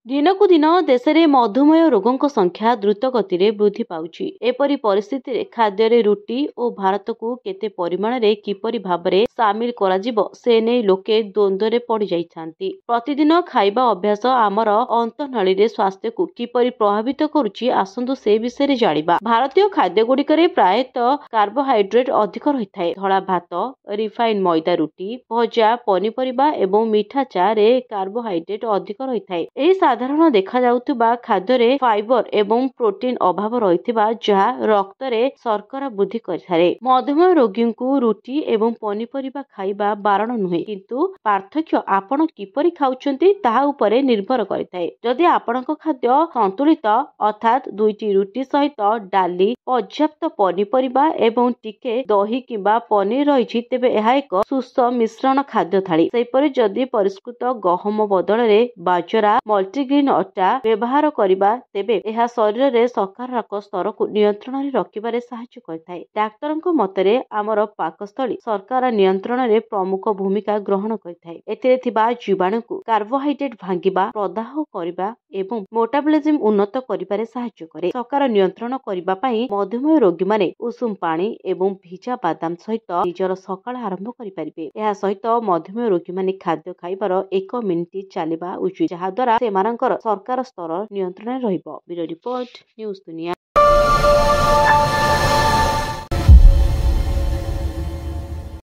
ଦିନକୁ ଦିନ ଦେଶରେ ମଧୁମେହ ରୋଗଙ୍କ ସଂଖ୍ୟା ଦ୍ରୁତ ଗତିରେ ବୃଦ୍ଧି ପାଉଛି। ଏପରି ପରିସ୍ଥିତିରେ ଖାଦ୍ୟରେ ରୁଟି ଓ ଭାରତକୁ କେତେ ପରିମାଣରେ କିପରି ଭାବରେ ସାମିଲ କରାଯିବ ସେ ନେଇ ଲୋକେ ଦ୍ୱନ୍ଦ୍ୱରେ ପଡ଼ିଯାଇଥାନ୍ତି। ପ୍ରତିଦିନ ଖାଇବା ଅଭ୍ୟାସ ଆମର ଅନ୍ତନଳୀରେ ସ୍ୱାସ୍ଥ୍ୟକୁ କିପରି ପ୍ରଭାବିତ କରୁଛି ଆସନ୍ତୁ ସେ ବିଷୟରେ ଜାଣିବା। ଭାରତୀୟ ଖାଦ୍ୟଗୁଡ଼ିକରେ ପ୍ରାୟତଃ କାର୍ବୋହାଇଡ୍ରେଟ୍ ଅଧିକ ରହିଥାଏ। ଧଳା ଭାତ, ରିଫାଇନ୍ ମଇଦା ରୁଟି, ଭଜା ପନିପରିବା ଏବଂ ମିଠା ଚାରେ କାର୍ବୋହାଇଡ୍ରେଟ୍ ଅଧିକ ରହିଥାଏ। ଏହି ସାଧାରଣ ଦେଖାଯାଉଥିବା ଖାଦ୍ୟରେ ଫାଇବର ଏବଂ ପ୍ରୋଟିନ ଅଭାବ ରହିଥିବା ଯାହା ରକ୍ତରେ ଶର୍କରା ବୃଦ୍ଧି କରିଥାଏ। ମଧୁମେହ ରୋଗୀଙ୍କୁ ରୁଟି ଏବଂ ପନିପରିବା ଖାଇବା ବାରଣ ନୁହେଁ, କିନ୍ତୁ ପାର୍ଥକ୍ୟ ଆପଣ କିପରି ଖାଉଛନ୍ତି ତାହା ଉପରେ ନିର୍ଭର କରିଥାଏ। ଯଦି ଆପଣଙ୍କ ଖାଦ୍ୟ ସନ୍ତୁଳିତ ଅର୍ଥାତ୍ ଦୁଇଟି ରୁଟି ସହିତ ଡାଲି, ପର୍ଯ୍ୟାପ୍ତ ପନିପରିବା ଏବଂ ଟିକେ ଦହି କିମ୍ବା ପନିର ରହିଛି ତେବେ ଏହା ଏକ ସୁମିଶ୍ରଣ ଖାଦ୍ୟ ଥାଳି। ସେହିପରି ଯଦି ପରିଷ୍କୃତ ଗହମ ବଦଳରେ ବାଜରା, ମଲ୍ଟିଗ୍ରେନ୍ ଅଟା ବ୍ୟବହାର କରିବା ତେବେ ଏହା ଶରୀରରେ ସକାରାତ୍ମକ ସ୍ତରକୁ ନିୟନ୍ତ୍ରଣରେ ରଖିବାରେ ସାହାଯ୍ୟ କରିଥାଏ। ଡାକ୍ତରଙ୍କ ମତରେ ଆମର ପାକସ୍ଥଳୀ ଶର୍କରା ନିୟନ୍ତ୍ରଣରେ ପ୍ରମୁଖ ଭୂମିକା ଗ୍ରହଣ କରିଥାଏ। ଏଥିରେ ଥିବା ଜୀବାଣୁକୁ କାର୍ବୋହାଇଡ୍ରେଟ୍ ଭାଙ୍ଗିବା, ପ୍ରଦାହ କରିବା ଏବଂ ମେଟାବଲିଜିମ୍ ଉନ୍ନତ କରିବାରେ ସାହାଯ୍ୟ କରେ। ଶର୍କରା ନିୟନ୍ତ୍ରଣ କରିବା ପାଇଁ ମଧୁମେହ ରୋଗୀମାନେ ଉଷୁମ ପାଣି ଏବଂ ଭିଜା ବାଦାମ ସହିତ ନିଜର ସକାଳ ଆରମ୍ଭ କରିପାରିବେ। ଏହା ସହିତ ମଧୁମେହ ରୋଗୀମାନେ ଖାଦ୍ୟ ଖାଇବାର 1 ମିନିଟ୍ ଚାଲିବା ଉଚିତ, ଯାହାଦ୍ୱାରା ସେମାନଙ୍କର ଶର୍କରା ସ୍ତର ନିୟନ୍ତ୍ରଣରେ ରହିବ। ବ୍ୟୁରୋ ରିପୋର୍ଟ, ନ୍ୟୁଜ ଦୁନିଆ।